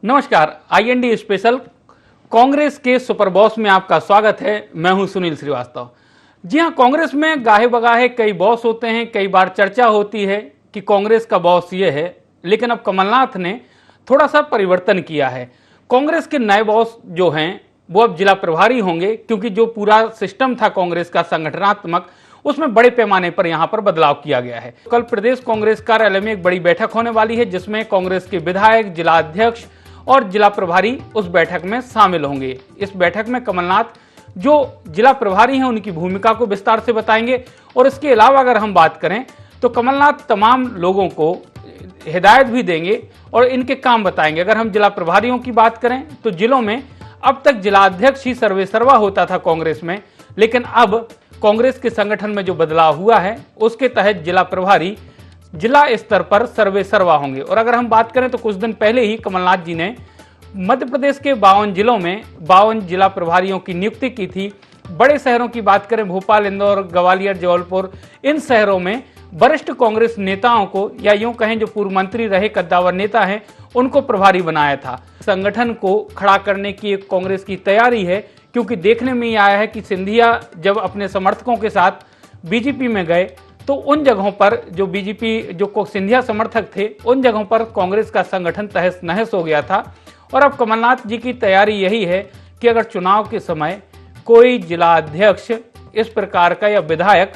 नमस्कार, IND special Congress के super boss में आपका स्वागत है। मैं हूं सुनील श्रीवास्तव। जी हां, कांग्रेस में गाहे बगाहे कई बॉस होते हैं। कई बार चर्चा होती है कि कांग्रेस का बॉस ये है, लेकिन अब कमलनाथ ने थोड़ा सा परिवर्तन किया है। कांग्रेस के नए बॉस जो हैं वो अब जिला प्रभारी होंगे, क्योंकि जो पूरा सिस्टम था कांग्रेस का संगठनात्मक, उसमें बड़े पैमाने पर यहां पर बदलाव किया गया है। कल प्रदेश कांग्रेस कार्यालय में एक बड़ी बैठक होने वाली है, जिसमें कांग्रेस के विधायक, जिला अध्यक्ष और जिला प्रभारी उस बैठक में शामिल होंगे। इस बैठक में कमलनाथ जो जिला प्रभारी हैं उनकी भूमिका को विस्तार से बताएंगे। और इसके अलावा अगर हम बात करें तो कमलनाथ तमाम लोगों को हिदायत भी देंगे और इनके काम बताएंगे। अगर हम जिला प्रभारियों की बात करें तो जिलों में अब तक जिला अध्यक्ष ही सर्वे सर्वा होता था कांग्रेस में, लेकिन अब कांग्रेस के संगठन में जो बदलाव हुआ है उसके तहत जिला प्रभारी जिला स्तर पर सर्वे सर्वा होंगे। और अगर हम बात करें तो कुछ दिन पहले ही कमलनाथ जी ने मध्य प्रदेश के 52 जिलों में 52 जिला प्रभारियों की नियुक्ति की थी। बड़े शहरों की बात करें, भोपाल, इंदौर, ग्वालियर, जबलपुर, इन शहरों में वरिष्ठ कांग्रेस नेताओं को, या यूं कहें जो पूर्व मंत्री रहे, कद्दावर नेता हैं, उनको प्रभारी बनाया था। संगठन को खड़ा करने की एक कांग्रेस की तैयारी है, क्योंकि देखने में ही आया है कि सिंधिया जब अपने समर्थकों के साथ बीजेपी में गए तो उन जगहों पर जो बीजेपी जो सिंधिया समर्थक थे, उन जगहों पर कांग्रेस का संगठन तहस नहस हो गया था। और अब कमलनाथ जी की तैयारी यही है कि अगर चुनाव के समय कोई जिला अध्यक्ष इस प्रकार का या विधायक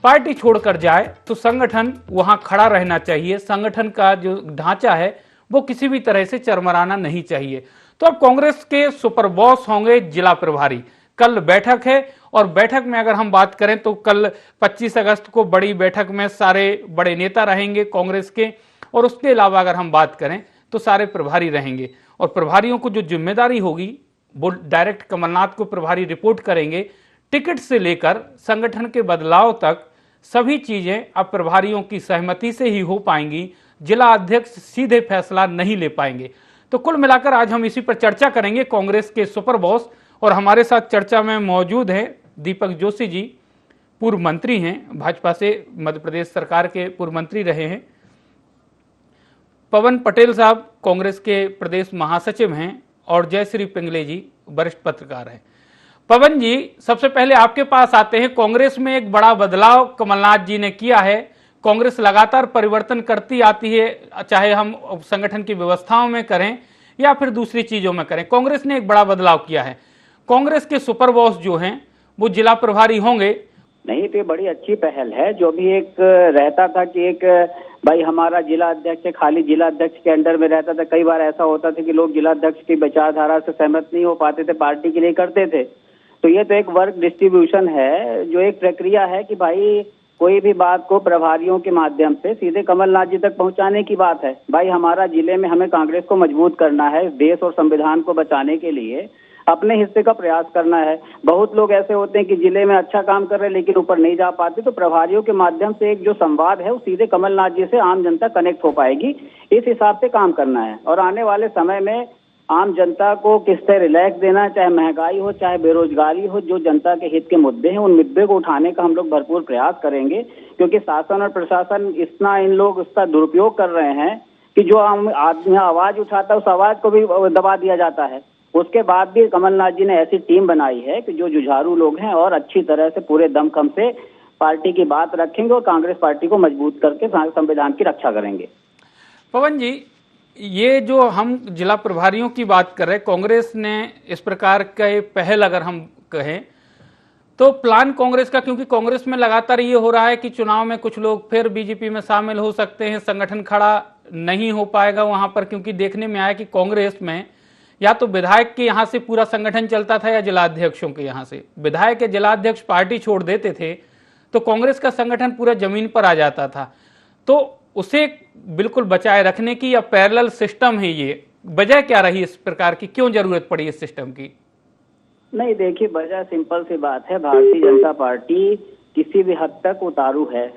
पार्टी छोड़कर जाए तो संगठन वहां खड़ा रहना चाहिए। संगठन का जो ढांचा है वो किसी भी तरह से चरमराना नहीं चाहिए। तो अब कांग्रेस के सुपर बॉस होंगे जिला प्रभारी। कल बैठक है और बैठक में अगर हम बात करें तो कल 25 अगस्त को बड़ी बैठक में सारे बड़े नेता रहेंगे कांग्रेस के, और उसके अलावा अगर हम बात करें तो सारे प्रभारी रहेंगे। और प्रभारियों को जो जिम्मेदारी होगी वो डायरेक्ट कमलनाथ को प्रभारी रिपोर्ट करेंगे। टिकट से लेकर संगठन के बदलाव तक सभी चीजें अब प्रभारियों की सहमति से ही हो पाएंगी। जिला अध्यक्ष सीधे फैसला नहीं ले पाएंगे। तो कुल मिलाकर आज हम इसी पर चर्चा करेंगे, कांग्रेस के सुपर बॉस। और हमारे साथ चर्चा में मौजूद हैं दीपक जोशी जी, पूर्व मंत्री हैं, भाजपा से मध्य प्रदेश सरकार के पूर्व मंत्री रहे हैं। पवन पटेल साहब कांग्रेस के प्रदेश महासचिव हैं और जयश्री पिंगले जी वरिष्ठ पत्रकार हैं। पवन जी, सबसे पहले आपके पास आते हैं। कांग्रेस में एक बड़ा बदलाव कमलनाथ जी ने किया है। कांग्रेस लगातार परिवर्तन करती आती है, चाहे हम संगठन की व्यवस्थाओं में करें या फिर दूसरी चीजों में करें। कांग्रेस ने एक बड़ा बदलाव किया है। कांग्रेस के सुपर बॉस जो हैं वो जिला प्रभारी होंगे। नहीं तो ये बड़ी अच्छी पहल है। जो भी एक रहता था कि एक भाई हमारा जिला अध्यक्ष खाली जिला अध्यक्ष के अंडर में रहता था। कई बार ऐसा होता था कि लोग जिला अध्यक्ष की विचारधारा से सहमत नहीं हो पाते थे, पार्टी के लिए करते थे। तो ये तो एक वर्क डिस्ट्रीब्यूशन है, जो एक प्रक्रिया है कि भाई कोई भी बात को प्रभारियों के माध्यम से सीधे कमलनाथ जी तक पहुंचाने की बात है। भाई हमारा जिले में हमें कांग्रेस को मजबूत करना है, देश और संविधान को बचाने के लिए अपने हिस्से का प्रयास करना है। बहुत लोग ऐसे होते हैं कि जिले में अच्छा काम कर रहे हैं लेकिन ऊपर नहीं जा पाते। तो प्रभारियों के माध्यम से एक जो संवाद है वो सीधे कमलनाथ जी से आम जनता कनेक्ट हो पाएगी। इस हिसाब से काम करना है। और आने वाले समय में आम जनता को किस्तें रिलैक्स देना, चाहे महंगाई हो चाहे बेरोजगारी हो, जो जनता के हित के मुद्दे हैं उन मुद्दे को उठाने का हम लोग भरपूर प्रयास करेंगे। क्योंकि शासन और प्रशासन इतना इन लोग उसका दुरुपयोग कर रहे हैं कि जो आदमी आवाज उठाता है उस आवाज को भी दबा दिया जाता है। उसके बाद भी कमलनाथ जी ने ऐसी टीम बनाई है कि जो जुझारू लोग हैं और अच्छी तरह से पूरे दमखम से पार्टी की बात रखेंगे और कांग्रेस पार्टी को मजबूत करके संविधान की रक्षा करेंगे। पवन जी, ये जो हम जिला प्रभारियों की बात कर रहे हैं, कांग्रेस ने इस प्रकार का पहल अगर हम कहें तो प्लान कांग्रेस का, क्योंकि कांग्रेस में लगातार ये हो रहा है कि चुनाव में कुछ लोग फिर बीजेपी में शामिल हो सकते हैं, संगठन खड़ा नहीं हो पाएगा वहां पर। क्योंकि देखने में आया कि कांग्रेस में या तो विधायक के यहाँ से पूरा संगठन चलता था या जिलाध्यक्षों के यहाँ से। विधायक या जिलाध्यक्ष पार्टी छोड़ देते थे तो कांग्रेस का संगठन पूरा जमीन पर आ जाता था। तो उसे बिल्कुल बचाए रखने की या पैरेलल सिस्टम है, ये वजह क्या रही इस प्रकार की, क्यों जरूरत पड़ी इस सिस्टम की? नहीं देखिए, वजह सिंपल सी बात है। भारतीय जनता पार्टी किसी भी हद तक उतारू है।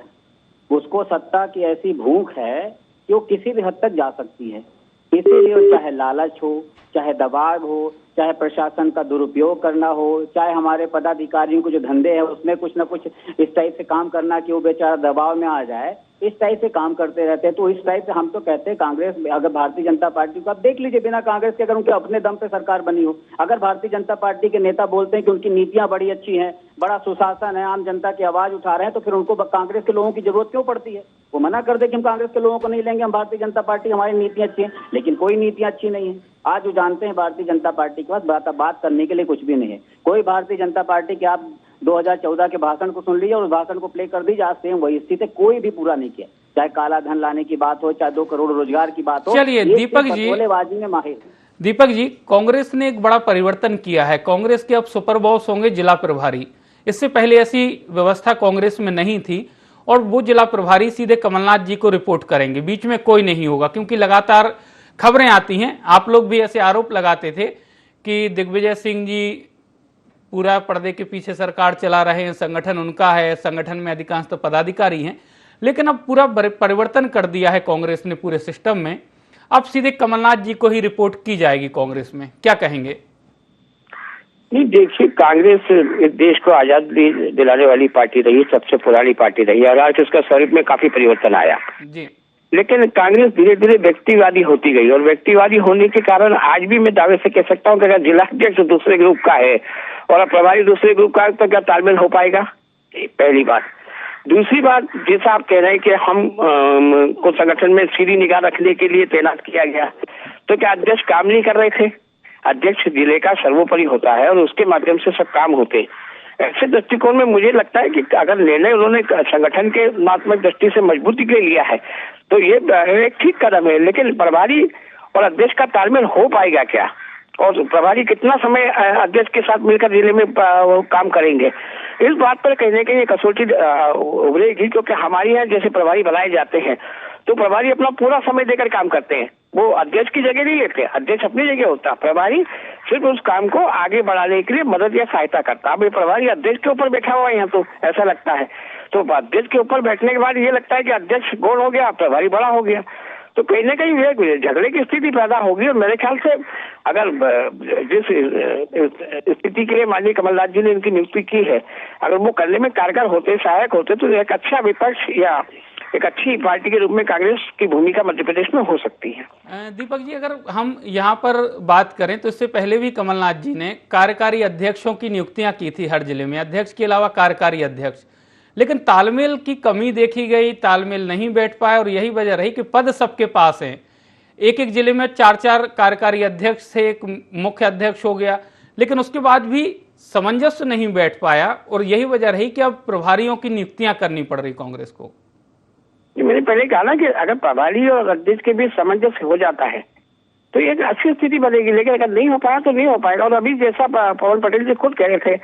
उसको सत्ता की ऐसी भूख है कि वो किसी भी हद तक जा सकती है। इसीलिए चाहे लालच हो, चाहे दबाव हो, चाहे प्रशासन का दुरुपयोग करना हो, चाहे हमारे पदाधिकारियों को जो धंधे हैं उसमें कुछ ना कुछ इस टाइप से काम करना कि वो बेचारा दबाव में आ जाए, इस टाइप से काम करते रहते हैं। तो इस टाइप से हम तो कहते हैं कांग्रेस, अगर भारतीय जनता पार्टी को आप देख लीजिए, बिना कांग्रेस के अगर उनके अपने दम पे सरकार बनी हो, अगर भारतीय जनता पार्टी के नेता बोलते हैं कि उनकी नीतियां बड़ी अच्छी हैं, बड़ा सुशासन है, आम जनता की आवाज उठा रहे हैं, तो फिर उनको कांग्रेस के लोगों की जरूरत क्यों पड़ती है? वो मना कर दे कि हम कांग्रेस के लोगों को नहीं लेंगे, हम भारतीय जनता पार्टी, हमारी नीतियां अच्छी हैं। लेकिन कोई नीतियां अच्छी नहीं है। आज वो जानते हैं भारतीय जनता पार्टी के पास बात करने के लिए कुछ भी नहीं है। कोई भारतीय जनता पार्टी के आप 2014 के भाषण को सुन लीजिए और भाषण को प्ले कर दीजिए, आज सेम वही स्थिति है। कोई भी पूरा नहीं किया, चाहे काला धन लाने की बात हो, चाहे 2 करोड़ रोजगार की बात हो। चलिए दीपक जी, बटोलेबाजी में माहिर। दीपक जी, कांग्रेस ने एक बड़ा परिवर्तन किया है। कांग्रेस के अब सुपर बॉस होंगे जिला प्रभारी। इससे पहले ऐसी व्यवस्था कांग्रेस में नहीं थी और वो जिला प्रभारी सीधे कमलनाथ जी को रिपोर्ट करेंगे, बीच में कोई नहीं होगा। क्योंकि लगातार खबरें आती हैं, आप लोग भी ऐसे आरोप लगाते थे कि दिग्विजय सिंह जी पूरा पर्दे के पीछे सरकार चला रहे हैं, संगठन उनका है, संगठन में अधिकांश तो पदाधिकारी हैं। लेकिन अब पूरा परिवर्तन कर दिया है कांग्रेस ने पूरे सिस्टम में। अब सीधे कमलनाथ जी को ही रिपोर्ट की जाएगी कांग्रेस में, क्या कहेंगे? नहीं, देखिए, कांग्रेस इस देश को आजादी दिलाने वाली पार्टी रही, सबसे पुरानी पार्टी रही और आज उसका स्वरूप में काफी परिवर्तन आया जी। लेकिन कांग्रेस धीरे धीरे व्यक्तिवादी होती गई और व्यक्तिवादी होने के कारण आज भी मैं दावे से कह सकता हूँ कि अगर जिलाध्यक्ष दूसरे ग्रुप का है और प्रभारी दूसरे ग्रुप का है तो क्या तालमेल हो पाएगा? पहली बात। दूसरी बात, जैसा आप कह रहे हैं कि हम को संगठन में सीधी निगाह रखने के लिए तैनात किया गया, तो क्या अध्यक्ष काम नहीं कर रहे थे? अध्यक्ष जिले का सर्वोपरि होता है और उसके माध्यम से सब काम होते। ऐसे दृष्टिकोण में मुझे लगता है कि अगर निर्णय उन्होंने संगठन के मात्मक दृष्टि से मजबूती के लिए लिया है तो ये एक ठीक कदम है। लेकिन प्रभारी और अध्यक्ष का तालमेल हो पाएगा क्या? और प्रभारी कितना समय अध्यक्ष के साथ मिलकर जिले में काम करेंगे? इस बात पर कहीं ना कहीं कसौटी उभरेगी, क्योंकि हमारे यहाँ जैसे प्रभारी बनाए जाते हैं तो प्रभारी अपना पूरा समय देकर काम करते हैं, वो अध्यक्ष की जगह नहीं लेते। अध्यक्ष अपनी जगह होता, प्रभारी सिर्फ उस काम को आगे बढ़ाने के लिए मदद या सहायता करता। अब ये प्रभारी अध्यक्ष के ऊपर बैठा हुआ है यहाँ, तो ऐसा लगता है। तो अध्यक्ष के ऊपर बैठने के बाद ये लगता है कि अध्यक्ष गोल हो गया, प्रभारी बड़ा हो गया, तो कहीं ना कहीं ये झगड़े की स्थिति पैदा होगी। और मेरे ख्याल से अगर जिस स्थिति के लिए माननीय कमलनाथ जी ने इनकी नियुक्ति की है, अगर वो करने में कारगर होते, सहायक होते, तो एक अच्छा विपक्ष या एक अच्छी पार्टी के रूप में कांग्रेस की भूमिका मध्य प्रदेश में हो सकती है। दीपक जी, अगर हम यहाँ पर बात करें तो इससे पहले भी कमलनाथ जी ने कार्यकारी अध्यक्षों की नियुक्तियां की थी हर जिले में, अध्यक्ष के अलावा कार्यकारी अध्यक्ष। लेकिन तालमेल की कमी देखी गई, तालमेल नहीं बैठ पाया और यही वजह रही कि पद सबके पास हैं। एक एक जिले में 4-4 कार्यकारी अध्यक्ष थे, एक मुख्य अध्यक्ष हो गया, लेकिन उसके बाद भी सामंजस्य नहीं बैठ पाया और यही वजह रही कि अब प्रभारियों की नियुक्तियां करनी पड़ रही कांग्रेस को। मैंने पहले कहा ना कि अगर प्रभारी और अध्यक्ष के बीच सामंजस्य हो जाता है तो ये एक अच्छी स्थिति बनेगी, लेकिन अगर नहीं हो पाया तो नहीं हो पाएगा। और अभी जैसा पवन पटेल जी खुद कह रहे थे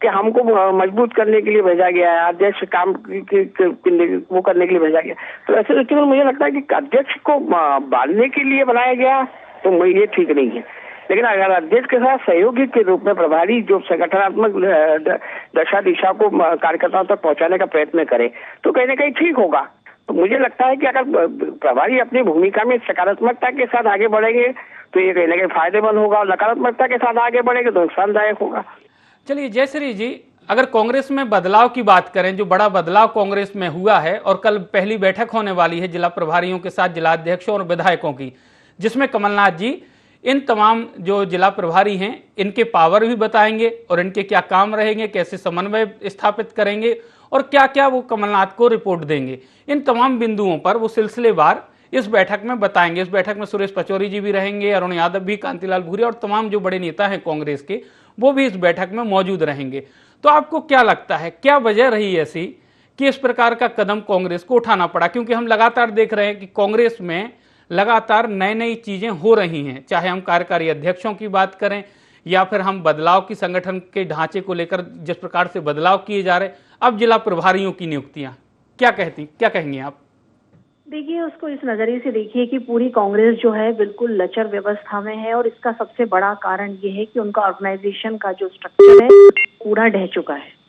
कि हमको मजबूत करने के लिए भेजा गया है, अध्यक्ष काम वो करने के लिए भेजा गया, तो ऐसे दृष्टिकोण मुझे लगता है कि अध्यक्ष को बांधने के लिए बनाया गया तो ये ठीक नहीं है। लेकिन अगर अध्यक्ष के साथ सहयोगी के रूप में प्रभारी जो संगठनात्मक दशा दिशा को कार्यकर्ताओं तक पहुंचाने का प्रयत्न करे तो कहीं ना कहीं ठीक होगा। तो मुझे लगता है कि अगर प्रभारी अपनी भूमिका में सकारात्मकता के साथ आगे बढ़ेंगे तो ये कहीं ना कहीं फायदेमंद होगा और नकारात्मकता के साथ आगे बढ़ेंगे तो नुकसानदायक होगा। चलिए जयश्री जी, अगर कांग्रेस में बदलाव की बात करें, जो बड़ा बदलाव कांग्रेस में हुआ है और कल पहली बैठक होने वाली है जिला प्रभारियों के साथ जिला अध्यक्षों और विधायकों की, जिसमें कमलनाथ जी इन तमाम जो जिला प्रभारी हैं इनके पावर भी बताएंगे और इनके क्या काम रहेंगे, कैसे समन्वय स्थापित करेंगे और क्या क्या वो कमलनाथ को रिपोर्ट देंगे। इन तमाम बिंदुओं पर वो सिलसिलेवार इस बैठक में बताएंगे। इस बैठक में सुरेश पचौरी जी भी रहेंगे, अरुण यादव भी, कांतिलाल भूरिया और तमाम जो बड़े नेता हैं कांग्रेस के, वो भी इस बैठक में मौजूद रहेंगे। तो आपको क्या लगता है, क्या वजह रही ऐसी कि इस प्रकार का कदम कांग्रेस को उठाना पड़ा? क्योंकि हम लगातार देख रहे हैं कि कांग्रेस में लगातार नई नई चीजें हो रही हैं, चाहे हम कार्यकारी अध्यक्षों की बात करें या फिर हम बदलाव की संगठन के ढांचे को लेकर जिस प्रकार से बदलाव किए जा रहे, अब जिला प्रभारियों की नियुक्तियां, क्या कहेंगे आप? देखिए, उसको इस नजरिए से देखिए कि पूरी कांग्रेस जो है बिल्कुल लचर व्यवस्था में है और इसका सबसे बड़ा कारण ये है कि उनका ऑर्गेनाइजेशन का जो स्ट्रक्चर है पूरा ढह चुका है।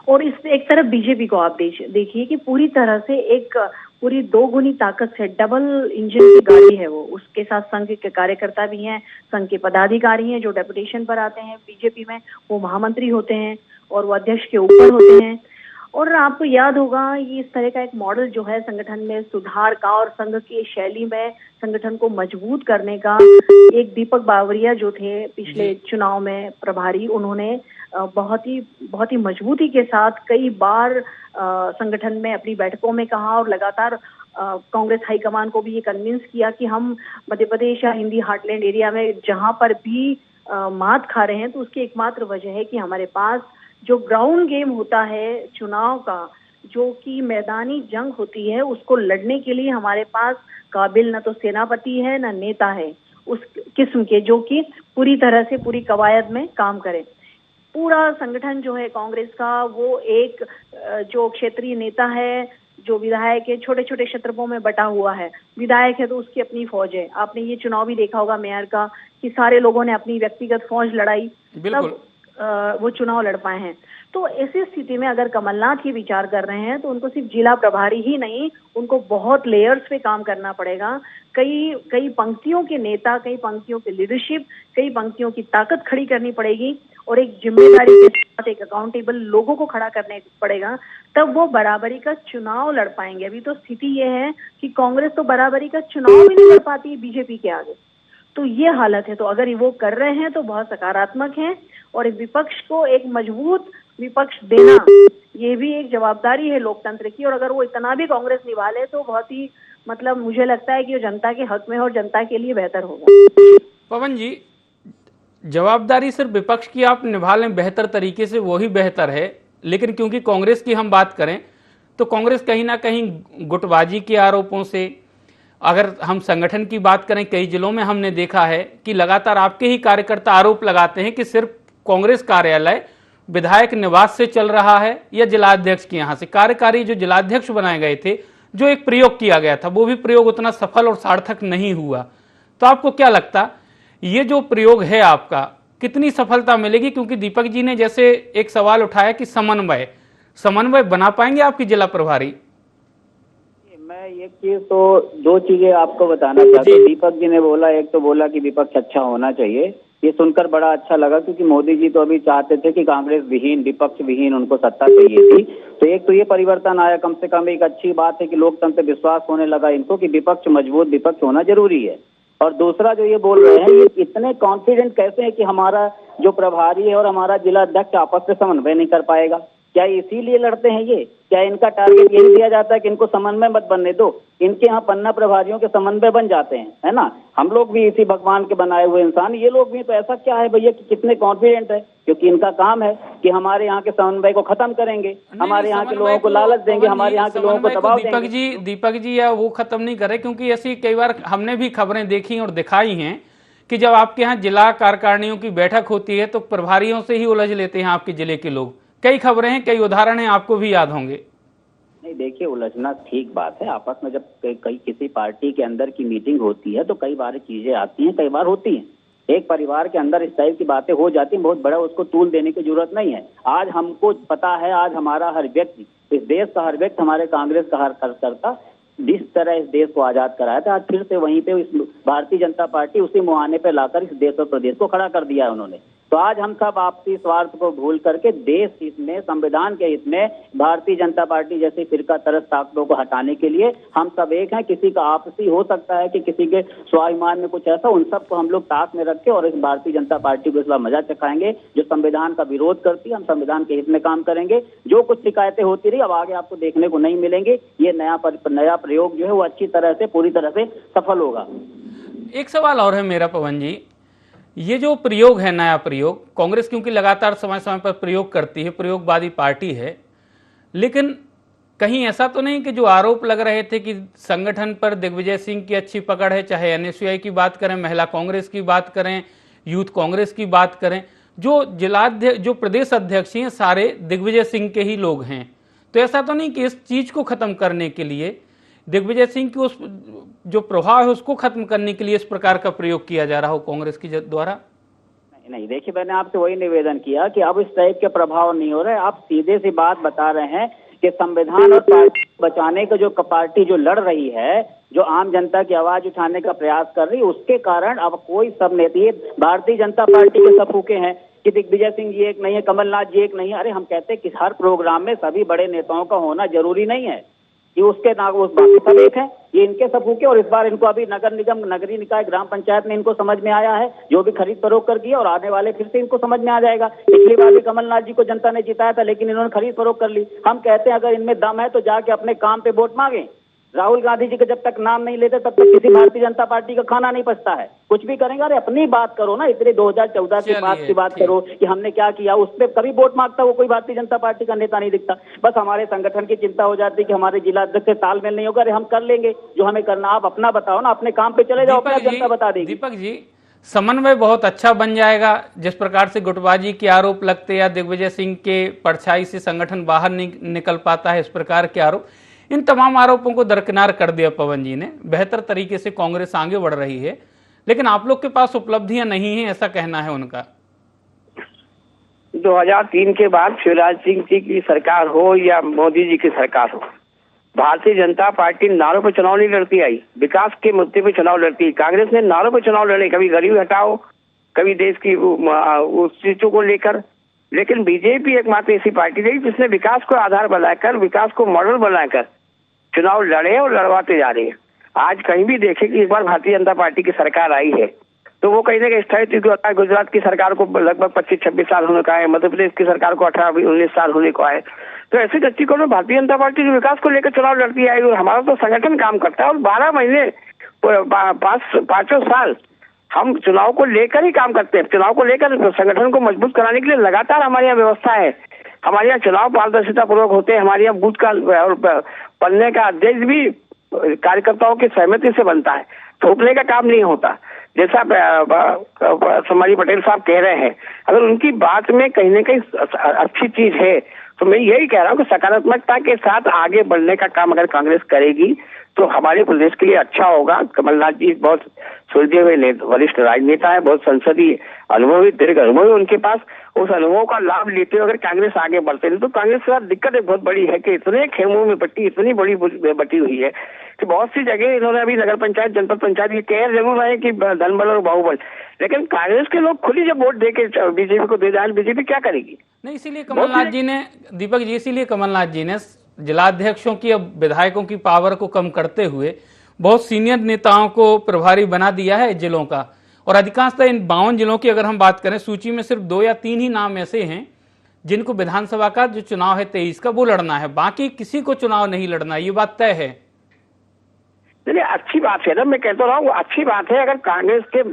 और इस एक तरफ बीजेपी को आप देखिए कि पूरी तरह से एक पूरी 2 गुनी ताकत से डबल इंजन की गाड़ी है वो। उसके साथ संघ के कार्यकर्ता भी हैं, संघ के पदाधिकारी हैं जो डेपुटेशन पर आते हैं बीजेपी में, वो महामंत्री होते हैं और वो अध्यक्ष के ऊपर होते हैं। और आपको याद होगा ये इस तरह का एक मॉडल जो है संगठन में सुधार का और संघ की शैली में संगठन को मजबूत करने का, एक दीपक बावरिया जो थे पिछले चुनाव में प्रभारी, उन्होंने बहुत ही मजबूती के साथ कई बार संगठन में अपनी बैठकों में कहा और लगातार कांग्रेस हाईकमान को भी ये कन्विंस किया कि हम मध्य प्रदेश या हिंदी हार्टलैंड एरिया में जहां पर भी मात खा रहे हैं तो उसकी एकमात्र वजह है कि हमारे पास जो ग्राउंड गेम होता है चुनाव का, जो कि मैदानी जंग होती है, उसको लड़ने के लिए हमारे पास काबिल न तो सेनापति है न नेता है उस किस्म के, जो कि पूरी तरह से पूरी कवायद में काम करे। पूरा संगठन जो है कांग्रेस का, वो एक जो क्षेत्रीय नेता है, जो विधायक है, छोटे छोटे क्षेत्रों में बटा हुआ है। विधायक है तो उसकी अपनी फौज है। आपने ये चुनाव भी देखा होगा मेयर का कि सारे लोगों ने अपनी व्यक्तिगत फौज लड़ाई, तब वो चुनाव लड़ पाए हैं। तो ऐसी स्थिति में अगर कमलनाथ ये विचार कर रहे हैं तो उनको सिर्फ जिला प्रभारी ही नहीं, उनको बहुत लेयर्स पे काम करना पड़ेगा। कई पंक्तियों के नेता, कई पंक्तियों की लीडरशिप, कई पंक्तियों की ताकत खड़ी करनी पड़ेगी और एक जिम्मेदारी के साथ एक अकाउंटेबल लोगों को खड़ा करने पड़ेगा, तब वो बराबरी का चुनाव लड़ पाएंगे। अभी तो स्थिति ये है कि कांग्रेस तो बराबरी का चुनाव भी नहीं लड़ पाती है बीजेपी के आगे, तो ये हालत है। तो अगर वो कर रहे हैं तो बहुत सकारात्मक है और विपक्ष को एक मजबूत विपक्ष देना, ये भी एक जवाबदारी है लोकतंत्र की। और अगर वो इतना भी कांग्रेस निभा ले तो बहुत ही मुझे लगता है कि वो जनता के हक में और जनता के लिए बेहतर होगा। पवन जी, जवाबदारी सिर्फ विपक्ष की आप निभा लें बेहतर तरीके से, वही बेहतर है। लेकिन क्योंकि कांग्रेस की हम बात करें तो कांग्रेस कहीं ना कहीं गुटबाजी के आरोपों से, अगर हम संगठन की बात करें, कई जिलों में हमने देखा है कि लगातार आपके ही कार्यकर्ता आरोप लगाते हैं कि सिर्फ कांग्रेस कार्यालय विधायक निवास से चल रहा है या जिलाध्यक्ष के यहाँ से। कार्यकारी जो जिलाध्यक्ष बनाए गए थे, जो एक प्रयोग किया गया था, वो भी प्रयोग उतना सफल और सार्थक नहीं हुआ। तो आपको क्या लगता, ये जो प्रयोग है आपका, कितनी सफलता मिलेगी? क्योंकि दीपक जी ने जैसे एक सवाल उठाया कि समन्वय बना पाएंगे आपकी जिला प्रभारी? मैं एक चीज तो, दो चीजें आपको बताना चाहता हूँ। दीपक जी ने बोला, एक तो बोला कि विपक्ष अच्छा होना चाहिए, ये सुनकर बड़ा अच्छा लगा क्योंकि मोदी जी तो अभी चाहते थे कि कांग्रेस विहीन, विपक्ष विहीन उनको सत्ता चाहिए थी। तो एक तो ये परिवर्तन आया, कम से कम एक अच्छी बात है कि लोकतंत्र विश्वास होने लगा इनको कि विपक्ष मजबूत विपक्ष होना जरूरी है। और दूसरा जो ये बोल रहे हैं, ये इतने कॉन्फिडेंट कैसे है कि हमारा जो प्रभारी है और हमारा जिला अध्यक्ष आपस में समन्वय नहीं कर पाएगा? क्या इसीलिए लड़ते हैं ये? क्या इनका टारगेट यही दिया जाता है कि इनको समन्वय मत बनने दो? इनके यहाँ पन्ना प्रभारियों के समन्वय बन जाते हैं, है ना। हम लोग भी इसी भगवान के बनाए हुए इंसान, ये लोग भी। तो ऐसा क्या है भैया कि कितने कॉन्फिडेंट है? क्योंकि इनका काम है कि हमारे यहाँ के समन्वय को खत्म करेंगे, हमारे यहाँ के लोगों को लालच देंगे, हमारे यहाँ के लोगों को दबाव देंगे। दीपक जी या वो खत्म नहीं करे, क्योंकि ऐसी कई बार हमने भी खबरें देखी और दिखाई हैं कि जब आपके यहाँ जिला कार्यकारिणियों की बैठक होती है तो प्रभारियों से ही उलझ लेते हैं आपके जिले के लोग। कई खबरें हैं, कई उदाहरण हैं, आपको भी याद होंगे। नहीं, देखिए, उलझना ठीक बात है। आपस में जब कई किसी पार्टी के अंदर की मीटिंग होती है तो कई बार चीजें आती हैं, कई बार होती हैं। एक परिवार के अंदर इस टाइप की बातें हो जाती हैं, बहुत बड़ा उसको तूल देने की जरूरत नहीं है। आज हमको पता है, आज हमारा हर व्यक्ति, इस देश का हर व्यक्ति, हमारे कांग्रेस का हर कार्यकर्ता जिस तरह इस देश को आजाद कराया था, आज फिर से वहीं पे इस भारतीय जनता पार्टी उसी मुहाने पे लाकर इस देश और प्रदेश को खड़ा कर दिया है उन्होंने। तो आज हम सब आपसी स्वार्थ को भूल करके देश हित में, संविधान के हित में, भारतीय जनता पार्टी जैसी फिरका तरस ताकतों को हटाने के लिए हम सब एक हैं। किसी का आपसी हो सकता है कि किसी के स्वाभिमान में कुछ ऐसा, उन सबको हम लोग ताक में रख के और इस भारतीय जनता पार्टी को इस बार मजा चखाएंगे जो संविधान का विरोध करती है। हम संविधान के हित में काम करेंगे। जो कुछ शिकायतें होती रही अब आगे आपको देखने को नहीं मिलेंगे। ये नया प्रयोग जो है वो अच्छी तरह से, पूरी तरह से सफल होगा। एक सवाल और है मेरा पवन जी, ये जो प्रयोग है, नया प्रयोग, कांग्रेस क्योंकि लगातार समय समय पर प्रयोग करती है, प्रयोगवादी पार्टी है, लेकिन कहीं ऐसा तो नहीं कि जो आरोप लग रहे थे कि संगठन पर दिग्विजय सिंह की अच्छी पकड़ है, चाहे एनएसयूआई की बात करें, महिला कांग्रेस की बात करें, यूथ कांग्रेस की बात करें, जो प्रदेश अध्यक्ष हैं सारे दिग्विजय सिंह के ही लोग हैं। तो ऐसा तो नहीं कि इस चीज को खत्म करने के लिए, दिग्विजय सिंह की उस जो प्रभाव है उसको खत्म करने के लिए इस प्रकार का प्रयोग किया जा रहा हो कांग्रेस की द्वारा? नहीं, देखिए, मैंने आपसे वही निवेदन किया कि अब इस टाइप के प्रभाव नहीं हो रहे। आप सीधे सी बात बता रहे हैं कि संविधान और पार्टी बचाने का जो पार्टी जो लड़ रही है, जो आम जनता की आवाज उठाने का प्रयास कर रही है, उसके कारण अब कोई सब नेता, भारतीय जनता पार्टी के सपूके हैं, कि दिग्विजय सिंह जी एक नहीं है, कमलनाथ जी एक नहीं है। अरे हम कहते हैं कि हर प्रोग्राम में सभी बड़े नेताओं का होना जरूरी नहीं है कि उसके ना उस बाकी सब एक है। ये इनके सबूत और इस बार इनको अभी नगर निगम, नगरीय निकाय, ग्राम पंचायत में इनको समझ में आया है जो भी खरीद फरोख्त कर दिया, और आने वाले फिर से इनको समझ में आ जाएगा। पिछली बार भी कमलनाथ जी को जनता ने जिताया था, लेकिन इन्होंने खरीद फरोख्त कर ली। हम कहते हैं अगर इनमें दम है तो जाके अपने काम पे वोट मांगे। राहुल गांधी जी का जब तक नाम नहीं लेते तब तक किसी भारतीय जनता पार्टी का खाना नहीं पचता है। कुछ भी करेंगे, अरे अपनी बात करो ना, इतने 2014 के बाद की बात करो कि हमने क्या किया, उस पर कभी वोट मांगता वो कोई भारतीय जनता पार्टी का नेता नहीं दिखता। बस हमारे संगठन की चिंता हो जाती है कि हमारे जिला अध्यक्ष से तालमेल नहीं होगा। अरे हम कर लेंगे जो हमें करना, आप अपना बताओ ना, अपने काम पे चले जाओ, अपना जनता बता देगी। दीपक जी, समन्वय बहुत अच्छा बन जाएगा। जिस प्रकार से गुटबाजी के आरोप लगते या दिग्विजय सिंह के परछाई से संगठन बाहर निकल पाता है, इस प्रकार के आरोप, इन तमाम आरोपों को दरकिनार कर दिया पवन जी ने। बेहतर तरीके से कांग्रेस आगे बढ़ रही है, लेकिन आप लोग के पास उपलब्धियां नहीं है, ऐसा कहना है उनका। 2003 के बाद शिवराज सिंह जी की सरकार हो या मोदी जी की सरकार हो, भारतीय जनता पार्टी नारों पर चुनाव नहीं लड़ती आई, विकास के मुद्दे पे चुनाव लड़ती है। कांग्रेस ने नारों पर चुनाव लड़े, कभी गरीब हटाओ, कभी देश की उस चीजों को लेकर। लेकिन बीजेपी एकमात्र ऐसी पार्टी रही जिसने विकास को आधार बनाकर, विकास को मॉडल बनाकर चुनाव लड़े और लड़वाते जा रहे हैं। आज कहीं भी देखें कि इस बार भारतीय जनता पार्टी की सरकार आई है तो वो कहीं ना कहीं स्थायित्व की होता है। गुजरात की सरकार को लगभग 25-26 साल होने का है, मध्य प्रदेश की सरकार को 18-19 साल होने को है। तो ऐसे दृष्टिकोण में भारतीय जनता पार्टी जो विकास को लेकर चुनाव लड़ती आई, और हमारा तो संगठन काम करता है, और 12 महीने 5 साल हम चुनाव को लेकर ही काम करते हैं। चुनाव को लेकर संगठन को मजबूत कराने के लिए लगातार हमारे यहाँ व्यवस्था है। हमारे यहाँ चुनाव पारदर्शिता पूर्वक होते हैं। हमारे यहाँ बूथ का बनने का अध्यक्ष भी कार्यकर्ताओं की सहमति से बनता है, थोपने का काम नहीं होता। जैसा समाजी पटेल साहब कह रहे हैं, अगर उनकी बात में कहीं ना कहीं अच्छी चीज है तो मैं यही कह रहा हूँ कि सकारात्मकता के साथ आगे बढ़ने का काम अगर कांग्रेस करेगी तो हमारे प्रदेश के लिए अच्छा होगा। कमलनाथ जी बहुत सुलझे हुए वरिष्ठ राजनेता है, बहुत संसदीय अनुभवी, दीर्घ अनुभवी उनके पास। उस अनुभव का लाभ लेते हुए अगर कांग्रेस आगे बढ़ते हैं तो कांग्रेस के साथ दिक्कत एक बहुत बड़ी है कि इतने खेमों में बटी, इतनी बड़ी बटी हुई है कि बहुत सी जगह इन्होंने अभी नगर पंचायत, जनपद पंचायत ये कह जरूर रहे कि धनबल और बाहुबल, लेकिन कांग्रेस के लोग खुद ही जब वोट देके बीजेपी को दे जाए, बीजेपी क्या करेगी? नहीं, इसीलिए कमलनाथ जी ने, दीपक जी, इसीलिए कमलनाथ जी ने जिलाध्यक्षों की, अब विधायकों की पावर को कम करते हुए बहुत सीनियर नेताओं को प्रभारी बना दिया है जिलों का। और अधिकांशतः इन 52 जिलों की अगर हम बात करें, सूची में सिर्फ 2 या 3 ही नाम ऐसे हैं जिनको विधानसभा का जो चुनाव है 23 का वो लड़ना है, बाकी किसी को चुनाव नहीं लड़ना, ये बात तय है। नहीं, अच्छी बात है ना, मैं कहता रहा हूँ अच्छी बात है। अगर कांग्रेस के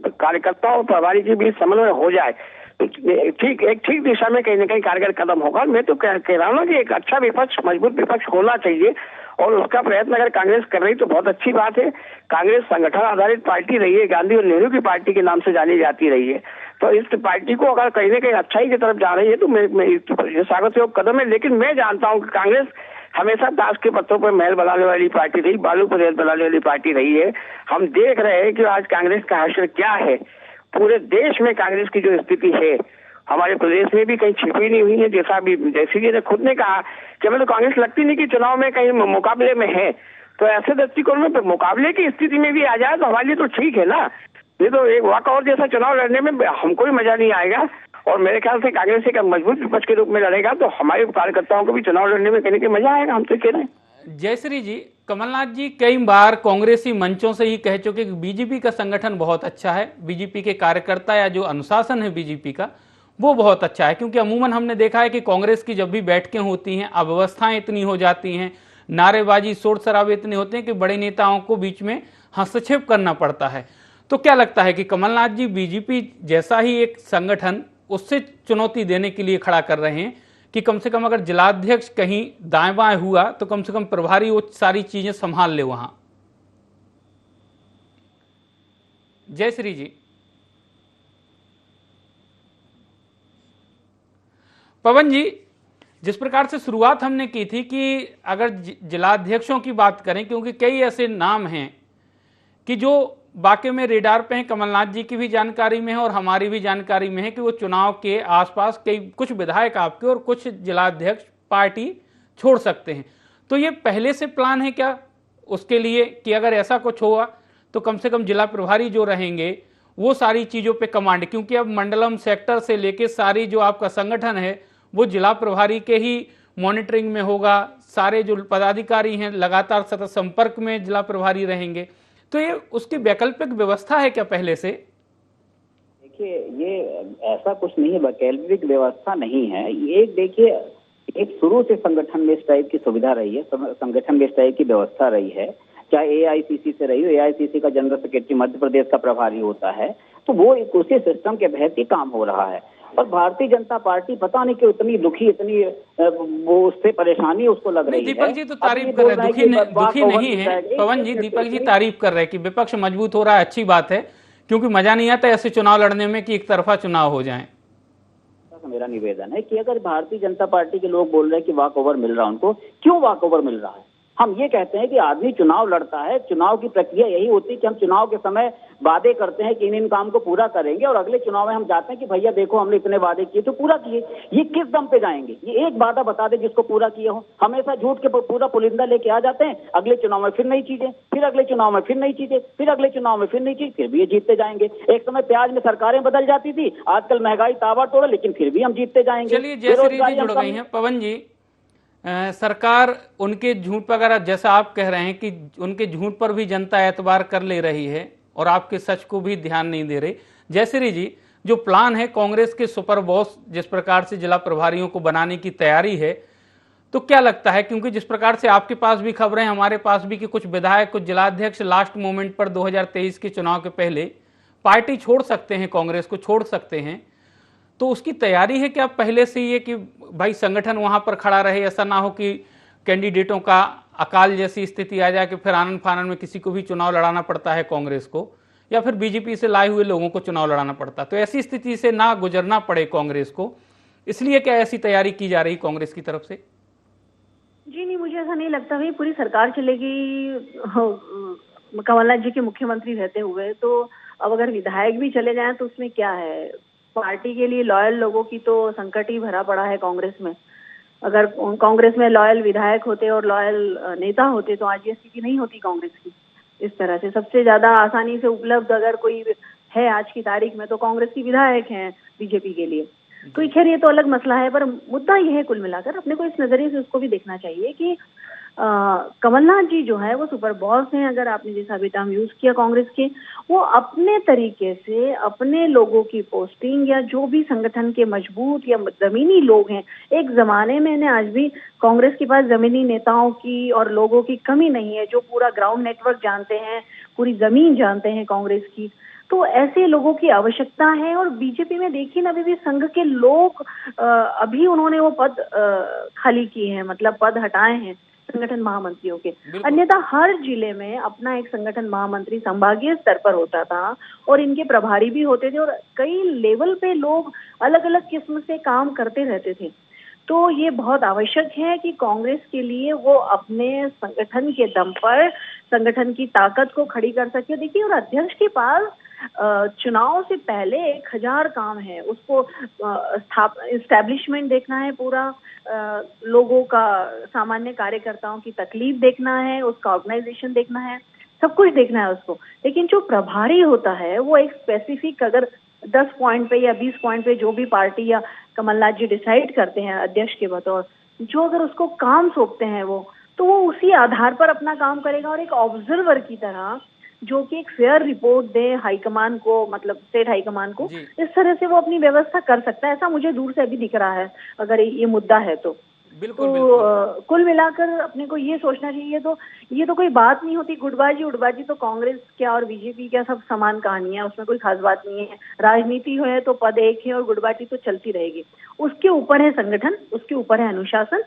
कार्यकर्ताओं और प्रभारी के बीच समन्वय हो जाए तो ठीक दिशा में कहीं ना कहीं कारगर कदम होगा। मैं तो कह रहा हूँ ना कि एक अच्छा विपक्ष, मजबूत विपक्ष होना चाहिए, और उसका प्रयत्न अगर कांग्रेस कर रही तो बहुत अच्छी बात है। कांग्रेस संगठन आधारित पार्टी रही है, गांधी और नेहरू की पार्टी के नाम से जानी जाती रही है, तो इस पार्टी को अगर कहीं ना कहीं अच्छाई की तरफ जा रही है तो मैं स्वागत योग कदम है। लेकिन मैं जानता हूँ कि कांग्रेस हमेशा दास के पत्रों पर महल बनाने वाली पार्टी रही, बालू पर रेल बनाने वाली पार्टी रही है। हम देख रहे हैं कि आज कांग्रेस का हाशिर क्या है। पूरे देश में कांग्रेस की जो स्थिति है, हमारे प्रदेश में भी कहीं छिपी नहीं हुई है। जैसे जी ने खुद ने कहा कि हमें तो कांग्रेस लगती नहीं कि चुनाव में कहीं मुकाबले में है, तो ऐसे दृष्टिकोण में मुकाबले की स्थिति में भी आ जाए तो हमारे लिए तो ठीक है ना। ये तो एक वॉकआउट जैसा चुनाव लड़ने में हमको भी मजा नहीं आएगा, और मेरे ख्याल से कांग्रेस एक मजबूत विपक्ष के रूप में लड़ेगा तो हमारे कार्यकर्ताओं को भी चुनाव लड़ने में कहीं मजा आएगा। हम तो कह रहे हैं। जयश्री जी, कमलनाथ जी कई बार कांग्रेसी मंचों से ही कह चुके कि बीजेपी का संगठन बहुत अच्छा है, बीजेपी के कार्यकर्ता या जो अनुशासन है बीजेपी का वो बहुत अच्छा है। क्योंकि अमूमन हमने देखा है कि कांग्रेस की जब भी बैठकें होती हैं, अव्यवस्थाएं इतनी हो जाती हैं, नारेबाजी, शोर शराबे इतने होते हैं कि बड़े नेताओं को बीच में हस्तक्षेप करना पड़ता है। तो क्या लगता है कि कमलनाथ जी बीजेपी जैसा ही एक संगठन उससे चुनौती देने के लिए खड़ा कर रहे हैं कि कम से कम अगर जिलाध्यक्ष कहीं दाएं बाएं हुआ तो कम से कम प्रभारी वो सारी चीजें संभाल ले वहां? जयश्री जी, पवन जी, जिस प्रकार से शुरुआत हमने की थी कि अगर जिलाध्यक्षों की बात करें, क्योंकि कई ऐसे नाम हैं कि जो वाकई में रेडार पे हैं, कमलनाथ जी की भी जानकारी में है और हमारी भी जानकारी में है कि वो चुनाव के आसपास कुछ विधायक आपके और कुछ जिलाध्यक्ष पार्टी छोड़ सकते हैं। तो ये पहले से प्लान है क्या उसके लिए कि अगर ऐसा कुछ हुआ तो कम से कम जिला प्रभारी जो रहेंगे वो सारी चीज़ों पे कमांड, क्योंकि अब मंडलम सेक्टर से लेके सारी जो आपका संगठन है वो जिला प्रभारी के ही मॉनिटरिंग में होगा, सारे जो पदाधिकारी हैं लगातार सतत संपर्क में जिला प्रभारी रहेंगे। तो ये उसकी वैकल्पिक व्यवस्था है क्या पहले से? देखिए, ये ऐसा कुछ नहीं है, वैकल्पिक व्यवस्था नहीं है। ये देखिए, एक शुरू से संगठन में इस टाइप की सुविधा रही है, संगठन में इस टाइप की व्यवस्था रही है, चाहे एआईसीसी से रही हो। एआईसीसी का जनरल सेक्रेटरी मध्य प्रदेश का प्रभारी होता है, तो वो एक उसी सिस्टम के तहत ही काम हो रहा है। और भारतीय जनता पार्टी पता नहीं क्यों इतनी दुखी, इतनी वो उससे परेशानी उसको लग रही है। दीपक जी तो तारीफ कर रहे हैं, दुखी नहीं है पवन जी। दीपक जी तारीफ कर रहे हैं कि विपक्ष मजबूत हो रहा है, अच्छी बात है, क्योंकि मजा नहीं आता ऐसे चुनाव लड़ने में कि एक तरफा चुनाव हो जाए। मेरा निवेदन है कि अगर भारतीय जनता पार्टी के लोग बोल रहे हैं कि वॉक ओवर मिल रहा है उनको, क्यों वॉक ओवर मिल रहा है? हम ये कहते हैं कि आदमी चुनाव लड़ता है, चुनाव की प्रक्रिया यही होती है कि हम चुनाव के समय वादे करते हैं कि इन काम को पूरा करेंगे, और अगले चुनाव में हम जाते हैं कि भैया देखो हमने इतने वादे किए तो पूरा किए। ये किस दम पे जाएंगे? ये एक वादा बता दे जिसको पूरा किए हो। हमेशा झूठ के पूरा पुलिंदा लेके आ जाते हैं, अगले चुनाव में फिर नई चीजें, फिर अगले चुनाव में फिर नई चीजें, फिर अगले चुनाव में फिर नई चीज, फिर भी ये जीतते जाएंगे। एक समय प्याज में सरकारें बदल जाती थी, आजकल महंगाई ताबड़तोड़, लेकिन फिर भी हम जीतते जाएंगे। चलिए जयश्री जी जुड़ गई हैं। पवन जी, सरकार उनके झूठ पर, अगर जैसा आप कह रहे हैं कि उनके झूठ पर भी जनता एतबार कर ले रही है और आपके सच को भी ध्यान नहीं दे रही। जयश्री जी, जो प्लान है कांग्रेस के सुपर बॉस जिस प्रकार से जिला प्रभारियों को बनाने की तैयारी है, तो क्या लगता है, क्योंकि जिस प्रकार से आपके पास भी खबरें हमारे पास भी कि कुछ विधायक, कुछ जिलाध्यक्ष लास्ट मोमेंट पर 2023 के चुनाव के पहले पार्टी छोड़ सकते हैं, कांग्रेस को छोड़ सकते हैं, तो उसकी तैयारी है कि आप पहले से ये कि भाई संगठन वहां पर खड़ा रहे, ऐसा ना हो कि कैंडिडेटों का अकाल जैसी स्थिति आ जाए कि फिर आनंद फानन में किसी को भी चुनाव लड़ाना पड़ता है कांग्रेस को, या फिर बीजेपी से लाए हुए लोगों को चुनाव लड़ाना पड़ता, तो ऐसी स्थिति से ना गुजरना पड़े कांग्रेस को, इसलिए क्या ऐसी तैयारी की जा रही कांग्रेस की तरफ से? जी नहीं, मुझे ऐसा नहीं लगता भाई पूरी सरकार चलेगी कमलनाथ जी के मुख्यमंत्री रहते हुए। तो अब अगर विधायक भी चले जाएं तो उसमें क्या है? पार्टी के लिए लॉयल लोगों की तो संकट ही भरा पड़ा है कांग्रेस में। अगर कांग्रेस में लॉयल विधायक होते और लॉयल नेता होते तो आज ये स्थिति नहीं होती कांग्रेस की। इस तरह से सबसे ज्यादा आसानी से उपलब्ध अगर कोई है आज की तारीख में तो कांग्रेस की विधायक हैं बीजेपी के लिए। तो खैर ये तो अलग मसला है, पर मुद्दा ये है कुल मिलाकर अपने को इस नजरिए से उसको भी देखना चाहिए कि कमलनाथ जी जो है वो सुपर बॉस हैं, अगर आपने जैसा भी टर्म यूज किया कांग्रेस के, वो अपने तरीके से अपने लोगों की पोस्टिंग या जो भी संगठन के मजबूत या जमीनी लोग हैं, एक जमाने में ने आज भी कांग्रेस के पास जमीनी नेताओं की और लोगों की कमी नहीं है जो पूरा ग्राउंड नेटवर्क जानते हैं, पूरी जमीन जानते हैं कांग्रेस की। तो ऐसे लोगों की आवश्यकता है। और बीजेपी में देखिए ना, अभी भी संघ के लोग अभी उन्होंने वो पद खाली किए हैं, मतलब पद हटाए हैं संगठन महामंत्रियों के। अन्यथा हर जिले में अपना एक संगठन महामंत्री संभागीय स्तर पर होता था और इनके प्रभारी भी होते थे और कई लेवल पे लोग अलग अलग किस्म से काम करते रहते थे। तो ये बहुत आवश्यक है कि कांग्रेस के लिए वो अपने संगठन के दम पर संगठन की ताकत को खड़ी कर सके। देखिए, और अध्यक्ष के पास चुनाव से पहले 1000 काम है, उसको एस्टैब्लिशमेंट देखना है, पूरा लोगों का, सामान्य कार्यकर्ताओं की तकलीफ देखना है, उसका ऑर्गेनाइजेशन देखना है, सब कुछ देखना है उसको। लेकिन जो प्रभारी होता है वो एक स्पेसिफिक, अगर 10 पॉइंट पे या 20 पॉइंट पे जो भी पार्टी या कमलनाथ जी डिसाइड करते हैं अध्यक्ष के बतौर, जो अगर उसको काम सौंपते हैं वो, तो वो उसी आधार पर अपना काम करेगा और एक ऑब्जर्वर की तरह जो कि एक फेयर रिपोर्ट दे हाईकमान को, मतलब स्टेट हाईकमान को, इस तरह से वो अपनी व्यवस्था कर सकता है। ऐसा मुझे दूर से अभी दिख रहा है अगर ये मुद्दा है तो। बिल्कुल, तो कुल मिलाकर अपने को ये सोचना चाहिए, तो ये तो कोई बात नहीं होती। गुटबाजी उड़बाजी तो कांग्रेस क्या और बीजेपी क्या सब समान कहानियां, उसमें कोई खास बात नहीं है। राजनीति है तो पद एक है और गुटबाजी तो चलती रहेगी। उसके ऊपर है संगठन, उसके ऊपर है अनुशासन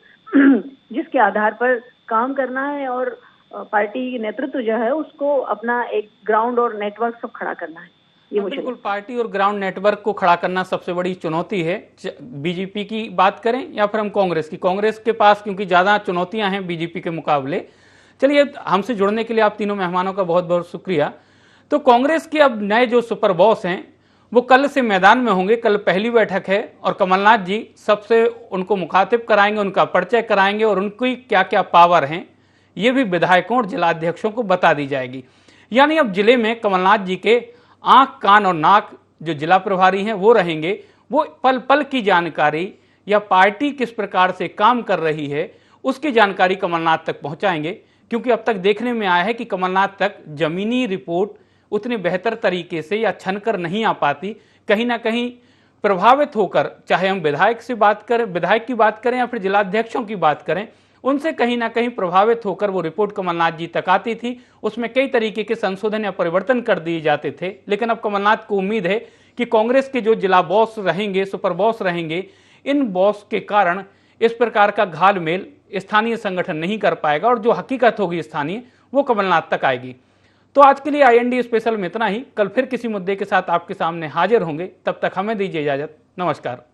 जिसके आधार पर काम करना है और पार्टी नेतृत्व जो है उसको अपना एक ग्राउंड और नेटवर्क सब खड़ा करना है। ये बिल्कुल, पार्टी और ग्राउंड नेटवर्क को खड़ा करना सबसे बड़ी चुनौती है। बीजेपी की बात करें या फिर हम कांग्रेस की, कांग्रेस के पास क्योंकि ज्यादा चुनौतियां हैं बीजेपी के मुकाबले। चलिए, हमसे जुड़ने के लिए आप तीनों मेहमानों का बहुत बहुत शुक्रिया। तो कांग्रेस के अब नए जो सुपर बॉस हैं वो कल से मैदान में होंगे, कल पहली बैठक है और कमलनाथ जी सबसे उनको मुखातिब कराएंगे, उनका परिचय कराएंगे और उनकी क्या क्या पावर हैं ये भी विधायकों और जिलाध्यक्षों को बता दी जाएगी। यानी अब जिले में कमलनाथ जी के आंख कान और नाक जो जिला प्रभारी हैं वो रहेंगे, वो पल पल की जानकारी या पार्टी किस प्रकार से काम कर रही है उसकी जानकारी कमलनाथ तक पहुंचाएंगे। क्योंकि अब तक देखने में आया है कि कमलनाथ तक जमीनी रिपोर्ट उतने बेहतर तरीके से या छनकर नहीं आ पाती। कहीं ना कहीं प्रभावित होकर, चाहे हम विधायक की बात करें या फिर जिलाध्यक्षों की बात करें, उनसे कहीं ना कहीं प्रभावित होकर वो रिपोर्ट कमलनाथ जी तक आती थी। उसमें कई तरीके के संशोधन या परिवर्तन कर दिए जाते थे। लेकिन अब कमलनाथ को उम्मीद है कि कांग्रेस के जो जिला बॉस रहेंगे, सुपर बॉस रहेंगे, इन बॉस के कारण इस प्रकार का घालमेल स्थानीय संगठन नहीं कर पाएगा और जो हकीकत होगी स्थानीय, वो कमलनाथ तक आएगी। तो आज के लिए IND स्पेशल में इतना ही। कल फिर किसी मुद्दे के साथ आपके सामने हाजिर होंगे। तब तक हमें दीजिए इजाजत। नमस्कार।